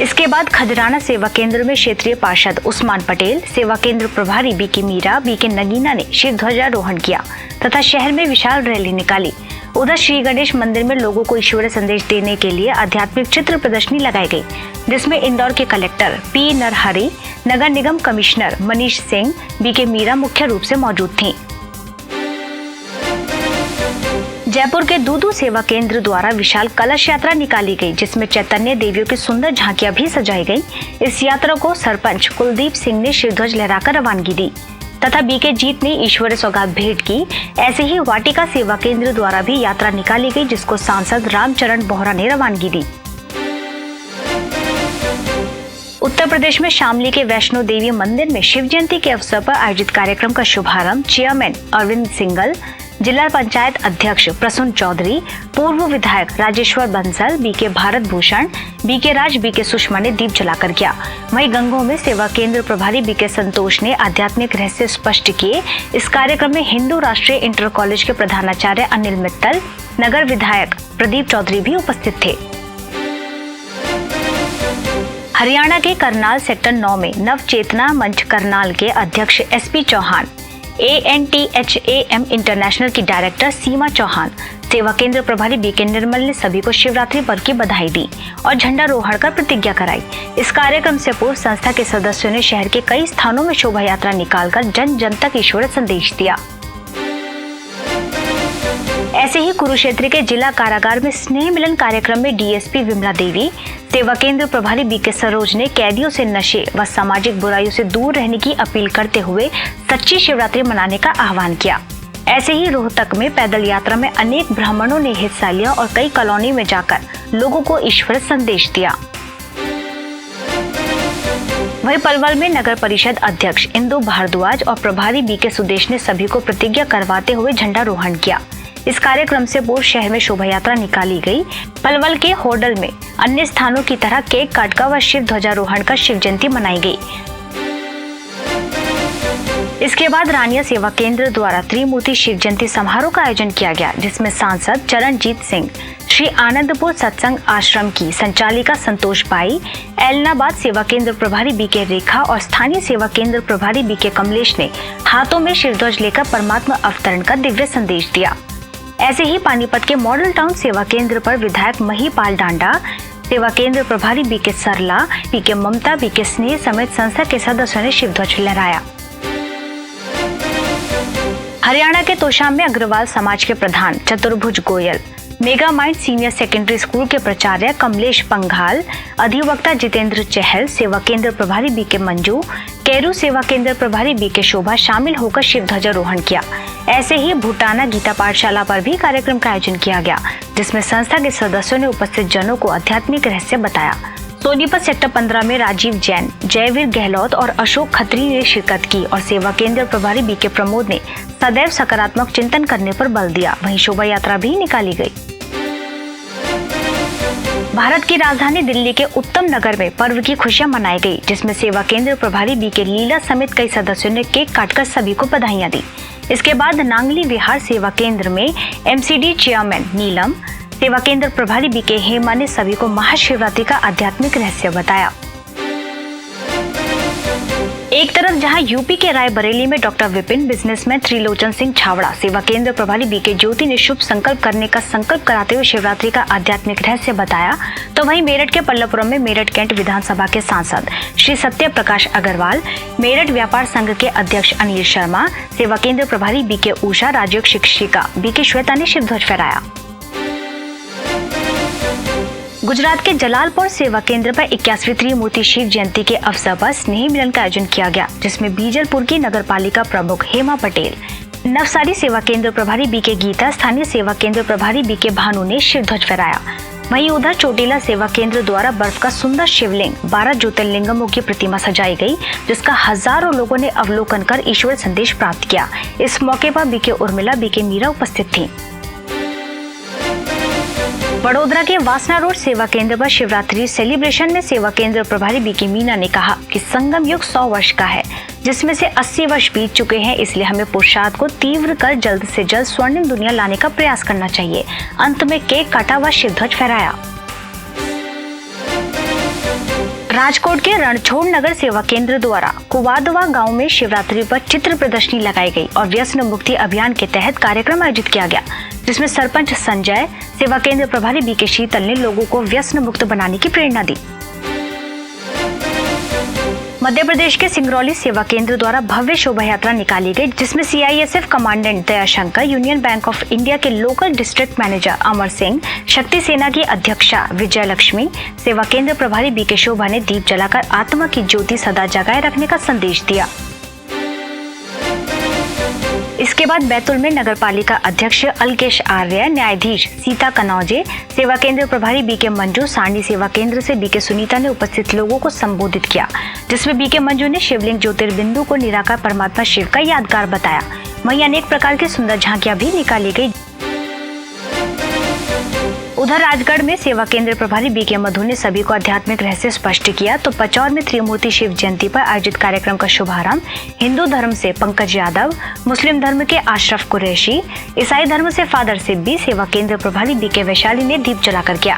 इसके बाद खजराना सेवा केंद्र में क्षेत्रीय पार्षद उस्मान पटेल, सेवा केंद्र प्रभारी बीके मीरा, बीके नगीना ने शिव ध्वजारोहण किया तथा शहर में विशाल रैली निकाली। उधर श्री गणेश मंदिर में लोगों को ईश्वरीय संदेश देने के लिए आध्यात्मिक चित्र प्रदर्शनी लगाई गई, जिसमें इंदौर के कलेक्टर पी नरहरि, नगर निगम कमिश्नर मनीष सिंह, बीके मीरा मुख्य रूप से मौजूद थीं। जयपुर के दूदू सेवा केंद्र द्वारा विशाल कलश यात्रा निकाली गई, जिसमें चैतन्य देवियों की सुंदर झांकियां भी सजाई गई। इस यात्रा को सरपंच कुलदीप सिंह ने शिवध्वज लहराकर रवानगी दी तथा बीके जीत ने ईश्वरीय सौगात भेंट की। ऐसे ही वाटिका सेवा केंद्र द्वारा भी यात्रा निकाली गई, जिसको सांसद रामचरण बोहरा ने रवानगी दी। उत्तर प्रदेश में शामली के वैष्णो देवी मंदिर में शिव जयंती के अवसर पर आयोजित कार्यक्रम का शुभारंभ चेयरमैन अरविंद सिंगल, जिला पंचायत अध्यक्ष प्रसून चौधरी, पूर्व विधायक राजेश्वर बंसल, बीके भारत भूषण, बीके राज, बीके सुषमा ने दीप जलाकर किया। वहीं गंगोह में सेवा केंद्र प्रभारी बीके संतोष ने आध्यात्मिक रहस्य स्पष्ट किए। इस कार्यक्रम में हिंदू राष्ट्रीय इंटर कॉलेज के प्रधानाचार्य अनिल मित्तल, नगर विधायक प्रदीप चौधरी भी उपस्थित थे। हरियाणा के करनाल सेक्टर 9 में नव चेतना मंच करनाल के अध्यक्ष एसपी चौहान, ANTHAM इंटरनेशनल की डायरेक्टर सीमा चौहान, सेवा केंद्र प्रभारी बीके निर्मल ने सभी को शिवरात्रि पर्व की बधाई दी और झंडारोहण कर प्रतिज्ञा कराई। इस कार्यक्रम से पूर्व संस्था के सदस्यों ने शहर के कई स्थानों में शोभा यात्रा निकालकर जन जन तक ईश्वरीय संदेश दिया। ऐसे ही कुरुक्षेत्र के जिला कारागार में स्नेह मिलन कार्यक्रम में डीएसपी विमला देवी, सेवा केंद्र प्रभारी बीके सरोज ने कैदियों से नशे व सामाजिक बुराइयों से दूर रहने की अपील करते हुए सच्ची शिवरात्रि मनाने का आह्वान किया। ऐसे ही रोहतक में पैदल यात्रा में अनेक ब्राह्मणों ने हिस्सा लिया और कई कॉलोनी में जाकर लोगों को ईश्वर संदेश दिया। वहीं पलवल में नगर परिषद अध्यक्ष इंदु भारद्वाज और प्रभारी बीके सुदेश ने सभी को प्रतिज्ञा करवाते हुए झंडारोहण किया। इस कार्यक्रम से पूर्व शहर में शोभा यात्रा निकाली गई। पलवल के होडल में अन्य स्थानों की तरह केक काटकर व शिव ध्वजारोहण कर शिव जयंती मनाई गई। इसके बाद रानिया सेवा केंद्र द्वारा त्रिमूर्ति शिव जयंती समारोह का आयोजन किया गया, जिसमें सांसद चरणजीत सिंह, श्री आनंदपुर सत्संग आश्रम की संचालिका संतोष बाई, एलनाबाद सेवा केंद्र प्रभारी बीके रेखा और स्थानीय सेवा केंद्र प्रभारी बीके कमलेश ने हाथों में शिवध्वज लेकर परमात्मा अवतरण का दिव्य संदेश दिया। ऐसे ही पानीपत के मॉडल टाउन सेवा केंद्र पर विधायक महिपाल डांडा, सेवा केंद्र प्रभारी बीके सरला, बीके ममता, बीके स्नेह समेत संस्था के सदस्यों ने शिवध्वज लहराया। हरियाणा के तोशाम में अग्रवाल समाज के प्रधान चतुर्भुज Goyal, mega mind senior secondary school के प्राचार्य कमलेश पंघाल, अधिवक्ता जितेंद्र चहल, सेवा केंद्र प्रभारी बीके मंजू, केरू सेवा केंद्र प्रभारी बीके शोभा शामिल होकर शिव ध्वजारोहण किया। ऐसे ही भूटाना गीता पाठशाला पर भी कार्यक्रम का आयोजन किया गया, जिसमें संस्था के सदस्यों ने उपस्थित जनों को आध्यात्मिक रहस्य बताया। सोनीपत सेक्टर 15 में राजीव जैन, जयवीर गहलोत और अशोक खत्री ने शिरकत की और सेवा केंद्र प्रभारी बीके प्रमोद ने सदैव सकारात्मक चिंतन करने पर बल दिया। वहीं शोभा यात्रा भी निकाली गई। भारत की राजधानी दिल्ली के उत्तम नगर में पर्व की खुशियां मनाई गई, जिसमें सेवा केंद्र प्रभारी बीके लीला समेत कई सदस्यों ने केक काटकर सभी को बधाइयां दी। इसके बाद नांगली विहार सेवा केंद्र में एमसीडी चेयरमैन नीलम, सेवा केंद्र प्रभारी बीके हेमा ने सभी को महाशिवरात्रि का आध्यात्मिक रहस्य बताया। एक तरफ जहां यूपी के रायबरेली में डॉक्टर विपिन, बिजनेसमैन त्रिलोचन सिंह छावड़ा, सेवा केंद्र प्रभारी बीके ज्योति ने शुभ संकल्प करने का संकल्प कराते हुए शिवरात्रि का आध्यात्मिक रहस्य बताया, तो वहीं मेरठ के पल्लवपुरम में मेरठ कैंट विधानसभा के सांसद श्री सत्य प्रकाश अग्रवाल, मेरठ व्यापार संघ के अध्यक्ष अनिल शर्मा, सेवा केंद्र प्रभारी बीके उषा, राजयोग शिक्षिका बीके श्वेता ने शिवध्वज फहराया। गुजरात के जलालपुर सेवा केंद्र पर 81वीं त्रिमूर्ति शिव जयंती के अवसर पर स्नेह मिलन का आयोजन किया गया, जिसमें बीजलपुर की नगर पालिका प्रमुख हेमा पटेल, नवसारी सेवा केंद्र प्रभारी बीके गीता, स्थानीय सेवा केंद्र प्रभारी बीके भानु ने शिवध्वज फहराया। वहीं उधर चोटीला सेवा केंद्र द्वारा बर्फ का सुंदर शिवलिंग 12 ज्योतिर्लिंगमों की प्रतिमा सजाई गई, जिसका हजारों लोगों ने अवलोकन कर ईश्वर संदेश प्राप्त किया। इस मौके पर बीके उर्मिला, बीके मीरा उपस्थित थी। वडोदरा के वासना रोड सेवा केंद्र पर शिवरात्रि सेलिब्रेशन में सेवा केंद्र प्रभारी बीके मीना ने कहा कि संगम युग 100 वर्ष का है, जिसमें से 80 वर्ष बीत चुके हैं। इसलिए हमें पुरुषार्थ को तीव्र कर जल्द से जल्द स्वर्णिम दुनिया लाने का प्रयास करना चाहिए। अंत में केक काटा व शिवध्वज फहराया। राजकोट के रणछोड़ नगर सेवा केंद्र द्वारा कुवादवा गांव में शिवरात्रि पर चित्र प्रदर्शनी लगाई गई और व्यसन मुक्ति अभियान के तहत कार्यक्रम आयोजित किया गया, जिसमें सरपंच संजय, सेवा केंद्र प्रभारी बीके शीतल ने लोगों को व्यसन मुक्त बनाने की प्रेरणा दी। मध्य प्रदेश के सिंगरौली सेवा केंद्र द्वारा भव्य शोभा यात्रा निकाली गई, जिसमें CISF commandant Dayashankar, union bank of India के local district manager Amar Singh, शक्ति सेना की अध्यक्षा विजय लक्ष्मी, सेवा केंद्र प्रभारी बीके शोभा ने दीप जलाकर आत्मा की ज्योति सदा जगाए रखने का संदेश दिया। इसके बाद बैतूल में नगर पालिका अध्यक्ष अलकेश आर्य, न्यायाधीश सीता कनौजे, सेवा केंद्र प्रभारी बीके मंजू, सारणी सेवा केंद्र से बीके सुनीता ने उपस्थित लोगों को संबोधित किया, जिसमें बीके मंजू ने शिवलिंग ज्योतिर्बिंदु को निराकार परमात्मा शिव का यादगार बताया। वहीं अनेक प्रकार की सुंदर झांकियां भी निकाली गई। उधर राजगढ़ में सेवा केंद्र प्रभारी बीके मधु ने सभी को आध्यात्मिक रहस्य स्पष्ट किया, तो पचौर में त्रिमूर्ति शिव जयंती पर आयोजित कार्यक्रम का शुभारंभ हिंदू धर्म से पंकज यादव, मुस्लिम धर्म के अशरफ कुरैशी, ईसाई धर्म से फादर सिब्बी, सेवा केंद्र प्रभारी बीके वैशाली ने दीप जलाकर किया।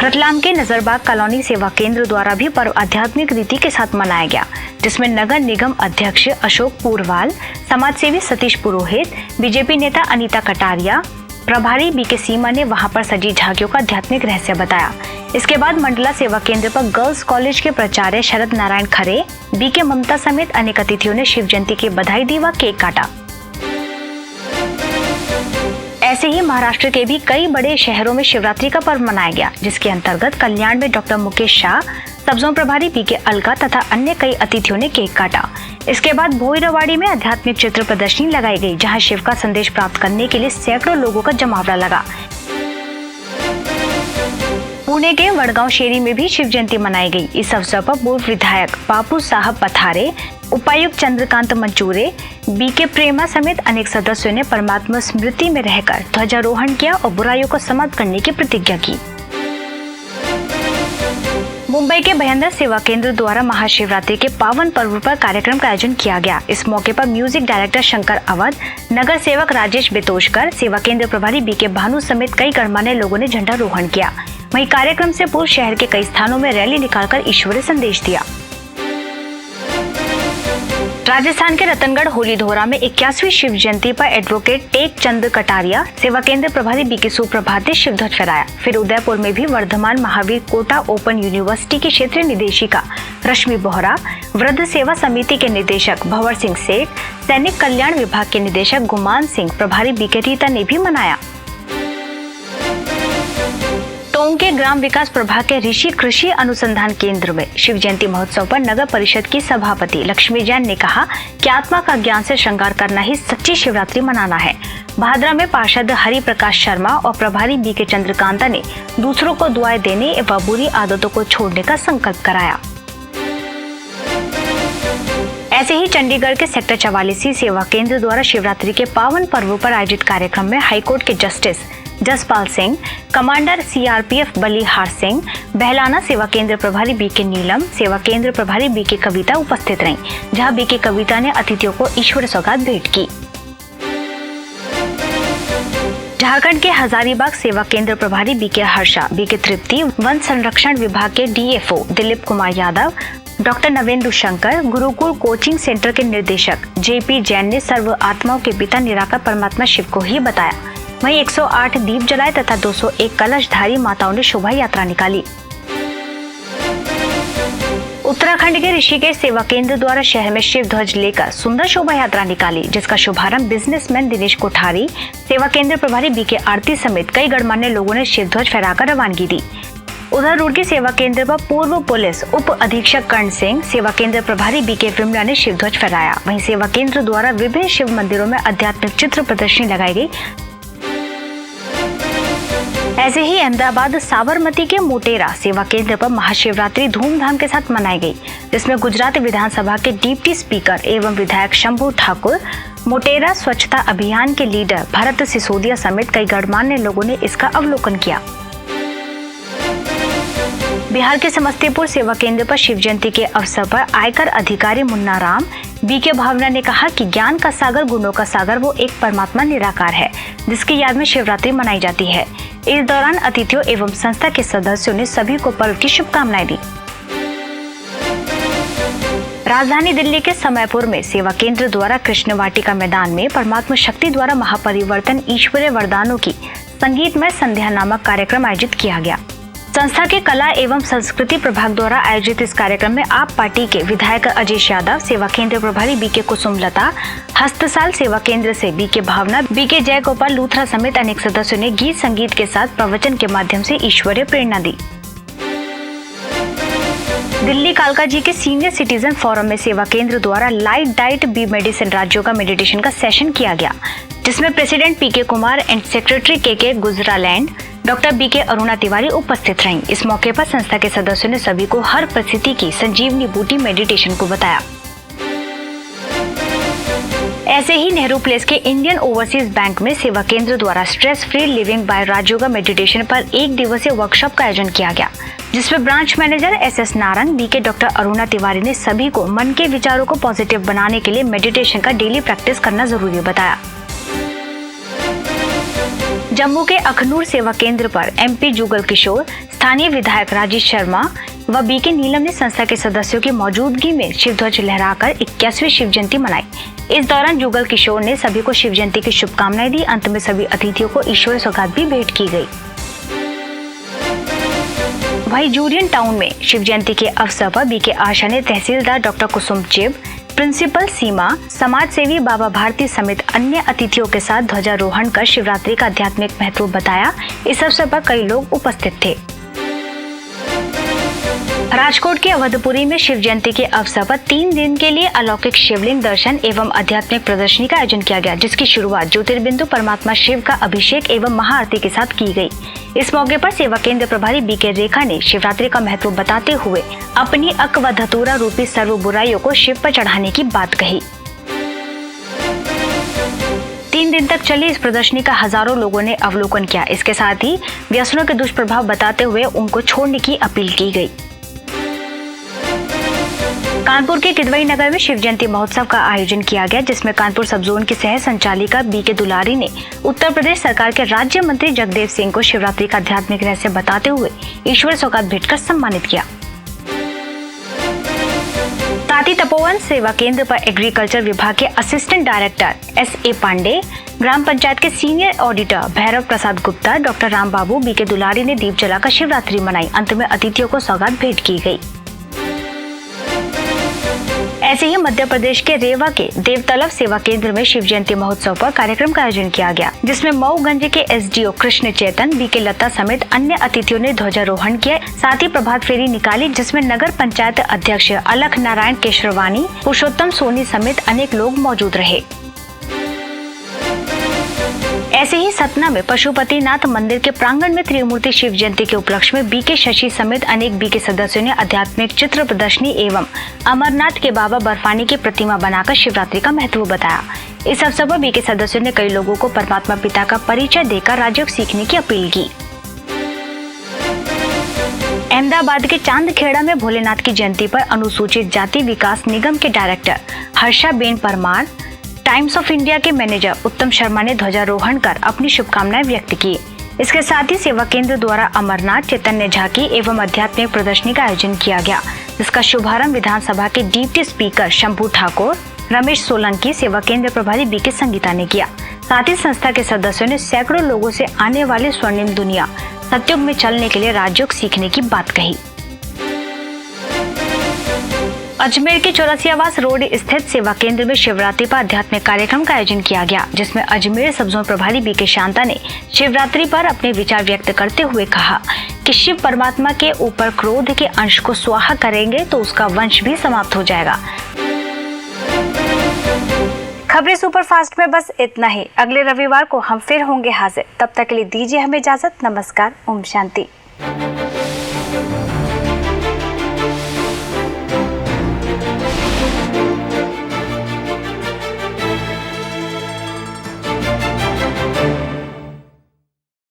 रतलाम के नजरबाग कॉलोनी सेवा केंद्र द्वारा भी पर्व आध्यात्मिक रीति के साथ मनाया गया, जिसमें नगर निगम अध्यक्ष अशोक पूरवाल, समाज सेवी सतीश पुरोहित, बीजेपी नेता अनीता कटारिया, प्रभारी बीके सीमा ने वहां पर सजी झांकियों का आध्यात्मिक रहस्य बताया। इसके बाद मंडला सेवा केंद्र पर गर्ल्स कॉलेज के प्राचार्य शरद नारायण खरे, बीके ममता समेत अनेक अतिथियों ने शिव जयंती की बधाई दी व केक काटा। ऐसे ही महाराष्ट्र के भी कई बड़े शहरों में शिवरात्रि का पर्व मनाया गया, जिसके अंतर्गत कल्याण में डॉक्टर मुकेश शाह, सब्जों प्रभारी बीके अलका तथा अन्य कई अतिथियों ने केक काटा। इसके बाद भोईरवाड़ी में आध्यात्मिक चित्र प्रदर्शनी लगाई गई, जहां शिव का संदेश प्राप्त करने के लिए सैकड़ों लोगों का जमावड़ा लगा। पुणे के वडगांव शेरी में भी शिव जयंती मनाई गई। इस अवसर पर पूर्व विधायक बापू साहब पथारे, उपायुक्त चंद्रकांत मंचूरे, बीके प्रेमा समेत अनेक सदस्यों ने परमात्मा स्मृति में रहकर ध्वजारोहण किया और बुराइयों को समाप्त करने की प्रतिज्ञा की। मुंबई के भयंदर सेवा केंद्र द्वारा महाशिवरात्रि के पावन पर्व पर कार्यक्रम का आयोजन किया गया। इस मौके पर म्यूजिक डायरेक्टर शंकर अवध, नगर सेवक राजेश बेतोशकर, सेवा केंद्र प्रभारी बीके भानु समेत कई गणमान्य लोगों ने झंडारोहण किया। वहीं कार्यक्रम से पूर्व शहर के कई स्थानों में रैली निकालकर ईश्वरीय संदेश दिया। राजस्थान के रतनगढ़ होलीधोरा में 81वीं शिव जयंती पर एडवोकेट टेक चंद कटारिया, सेवा केंद्र प्रभारी बीके सुप्रभात ने शिवध्वज फहराया। फिर उदयपुर में भी Varthaman Mahavir quota open university की क्षेत्रीय निदेशिका रश्मि बोहरा, वृद्ध सेवा समिति के निदेशक भंवर सिंह सेठ, सैनिक कल्याण विभाग के निदेशक गुमान सिंह, प्रभारी बीके रीता ने भी मनाया। टोंक के ग्राम विकास प्रभाग के ऋषि कृषि अनुसंधान केंद्र में शिव जयंती महोत्सव पर नगर परिषद की सभापति लक्ष्मी जैन ने कहा कि आत्मा का ज्ञान से श्रृंगार करना ही सच्ची शिवरात्रि मनाना है। भादरा में पार्षद हरि प्रकाश शर्मा और प्रभारी बीके चंद्रकांता ने दूसरों को दुआएं देने व बुरी आदतों को छोड़ने का संकल्प कराया। ऐसे ही चंडीगढ़ के सेक्टर 44 सेवा केंद्र द्वारा शिवरात्रि के पावन पर्व पर आयोजित कार्यक्रम में हाईकोर्ट के justice Jaspal Singh, commander CRPF Balihar Singh, Bahlana सेवा केंद्र प्रभारी बीके नीलम, सेवा केंद्र प्रभारी बीके कविता उपस्थित रहीं, जहां बीके कविता ने अतिथियों को ईश्वर सौगात भेंट की। झारखंड के हजारीबाग सेवा केंद्र प्रभारी बीके हर्षा, बीके तृप्ति, वन संरक्षण विभाग के DFO Dilip Kumar Yadav, doctor Navendu Shankar, Gurukul coaching centre के निर्देशक जेपी जैन ने सर्व आत्माओं के पिता निराकार परमात्मा शिव को ही बताया। वहीं 108 दीप जलाए तथा 201 कलशधारी माताओं ने शोभा यात्रा निकाली। उत्तराखंड के ऋषिकेश सेवा केंद्र द्वारा शहर में शिव ध्वज लेकर सुंदर शोभा यात्रा निकाली, जिसका शुभारंभ बिजनेसमैन दिनेश कोठारी, सेवा केंद्र प्रभारी बीके आरती समेत कई गणमान्य लोगों ने शिव ध्वज फहराकर रवानगी दी। उधर रुड़की सेवा केंद्र पर पूर्व पुलिस उप अधीक्षक कर्ण सिंह, सेवा केंद्र प्रभारी बीके विमला ने शिव ध्वज फहराया। वहीं सेवा केंद्र द्वारा विभिन्न शिव मंदिरों में आध्यात्मिक चित्र प्रदर्शनी लगाई गई। ऐसे ही अहमदाबाद साबरमती के मोटेरा सेवा केंद्र पर महाशिवरात्रि धूमधाम के साथ मनाई गई, जिसमें गुजरात विधानसभा के डिप्टी स्पीकर एवं विधायक शंभू ठाकुर, मोटेरा स्वच्छता अभियान के लीडर भरत सिसोदिया समेत कई गणमान्य लोगों ने इसका अवलोकन किया। बिहार के समस्तीपुर सेवा केंद्र पर शिव जयंती के अवसर पर आयकर अधिकारी मुन्ना राम बीके भावना ने कहा कि ज्ञान का सागर, गुणों का सागर वो एक परमात्मा निराकार है, जिसकी याद में शिवरात्रि मनाई जाती है। इस दौरान अतिथियों एवं संस्था के सदस्यों ने सभी को पर्व की शुभकामनाएं दी। राजधानी दिल्ली के समयपुर में सेवा केंद्र द्वारा कृष्ण वाटिका मैदान में परमात्मा शक्ति द्वारा महापरिवर्तन ईश्वरीय वरदानों की संगीतमय संध्या नामक कार्यक्रम आयोजित किया गया। संस्था के कला एवं संस्कृति प्रभाग द्वारा आयोजित इस कार्यक्रम में आप पार्टी के विधायक अजीश यादव, सेवा केंद्र प्रभारी बीके कुसुमलता, हस्तसाल सेवा केंद्र से बीके भावना, बीके जयगोपाल लूथरा समेत अनेक सदस्यों ने गीत संगीत के साथ प्रवचन के माध्यम से ईश्वरीय प्रेरणा दी। दिल्ली कालका जी के सीनियर सिटीजन फोरम में सेवा केंद्र द्वारा light diet be medicine Rajyoga meditation का सेशन किया गया, जिसमें president PK Kumar and secretary K गुजरालैंड डॉक्टर बीके अरुणा तिवारी उपस्थित रहीं। इस मौके पर संस्था के सदस्यों ने सभी को हर परिस्थिति की संजीवनी बूटी मेडिटेशन को बताया। ऐसे ही नेहरू प्लेस के इंडियन ओवरसीज बैंक में सेवा केंद्र द्वारा stress free living by Rajyoga meditation पर एक दिवसीय वर्कशॉप का आयोजन किया गया, जिसमें branch manager S Narang, BK doctor Aruna Tiwari ने सभी को मन के विचारों को पॉजिटिव बनाने के लिए मेडिटेशन का डेली प्रैक्टिस करना जरूरी बताया। जम्मू के अखनूर सेवा केंद्र पर एमपी जुगल किशोर, स्थानीय विधायक राजेश शर्मा व बीके नीलम ने संस्था के सदस्यों की मौजूदगी में शिव ध्वज लहराकर 21वीं शिव जयंती मनाई। इस दौरान जुगल किशोर ने सभी को शिव जयंती की शुभकामनाएं दी। अंत में सभी अतिथियों को ईश्वरीय सौगात भी भेंट की गई। वहीं जूरियन टाउन में शिव जयंती के अवसर पर बीके आशा ने तहसीलदार डॉक्टर कुसुम चिब, प्रिंसिपल सीमा, समाज सेवी बाबा भारती समेत अन्य अतिथियों के साथ ध्वजारोहण कर शिवरात्रि का आध्यात्मिक महत्व बताया। इस अवसर पर कई लोग उपस्थित थे। राजकोट के अवधपुरी में शिव जयंती के अवसर पर 3 दिन के लिए अलौकिक शिवलिंग दर्शन एवं आध्यात्मिक प्रदर्शनी का आयोजन किया गया, जिसकी शुरुआत ज्योतिर्बिंदु परमात्मा शिव का अभिषेक एवं महाआरती के साथ की गई। इस मौके पर सेवा केंद्र प्रभारी बीके रेखा ने शिवरात्रि का महत्व बताते हुए अपनी अक व धतूरा रूपी सर्व बुराइयों को शिव पर चढ़ाने की बात कही। 3 दिन तक चली इस प्रदर्शनी का हजारों लोगों ने अवलोकन किया। इसके साथ ही व्यसनों के दुष्प्रभाव बताते हुए उनको छोड़ने की अपील की गई। कानपुर के किदवई नगर में शिव जयंती महोत्सव का आयोजन किया गया, जिसमें कानपुर सब जोन की सह संचालिका बीके दुलारी ने उत्तर प्रदेश सरकार के राज्य मंत्री जगदेव सिंह को शिवरात्रि का आध्यात्मिक रहस्य बताते हुए ईश्वर सौगात भेंट कर सम्मानित किया। ताती तपोवन सेवा केंद्र पर एग्रीकल्चर विभाग के असिस्टेंट डायरेक्टर एस.ए. पांडे, ग्राम पंचायत के senior auditor Bhairav Prasad Gupta, doctor Ram बाबू, बीके दुलारी ने दीप जलाकर शिवरात्रि मनाई। अंत में अतिथियों को सौगात भेंट की गई। ऐसे ही मध्य प्रदेश के रेवा के देवतलब सेवा केंद्र में शिव जयंती महोत्सव पर कार्यक्रम का आयोजन किया गया, जिसमें मऊगंज के एसडीओ कृष्ण चेतन, बीके लता समेत अन्य अतिथियों ने ध्वजारोहण किया। साथ ही प्रभात फेरी निकाली, जिसमें नगर पंचायत अध्यक्ष अलख नारायण केशरवानी, पुरुषोत्तम सोनी समेत अनेक लोग मौजूद रहे। ऐसे ही सतना में पशुपतिनाथ मंदिर के प्रांगण में त्रिमूर्ति शिव जयंती के उपलक्ष्य में बीके शशि समेत अनेक बीके सदस्यों ने आध्यात्मिक चित्र प्रदर्शनी एवं अमरनाथ के बाबा बर्फानी की प्रतिमा बनाकर शिवरात्रि का महत्व बताया। इस अवसर पर बीके सदस्यों ने कई लोगों को परमात्मा पिता का परिचय देकर राजयोग सीखने की अपील की। अहमदाबाद के चांदखेड़ा में भोलेनाथ की जयंती पर अनुसूचित जाति विकास निगम के director Harshaben Parmar, Times of India के मैनेजर उत्तम शर्मा ने ध्वजारोहण कर अपनी शुभकामनाएं व्यक्त की। इसके साथ ही सेवा केंद्र द्वारा अमरनाथ चैतन्य झांकी एवं आध्यात्मिक प्रदर्शनी का आयोजन किया गया, जिसका शुभारंभ विधानसभा के डिप्टी स्पीकर शंभू ठाकुर, रमेश सोलंकी, सेवा केंद्र प्रभारी बीके संगीता ने किया। साथ ही संस्था के सदस्यों ने सैकड़ों लोगों से आने वाले स्वर्णिम दुनिया सतयुग में चलने के लिए राजयोग सीखने की बात कही। अजमेर के 84 आवास रोड स्थित सेवा केंद्र में शिवरात्रि पर आध्यात्मिक कार्यक्रम का आयोजन किया गया, जिसमें अजमेर सब जोन प्रभारी बीके शांता ने शिवरात्रि पर अपने विचार व्यक्त करते हुए कहा कि शिव परमात्मा के ऊपर क्रोध के अंश को स्वाहा करेंगे तो उसका वंश भी समाप्त हो जाएगा। खबरें सुपरफास्ट में बस इतना ही। अगले रविवार को हम फिर होंगे हाजिर। तब तक के लिए दीजिए हमें इजाजत। नमस्कार। ओम शांति।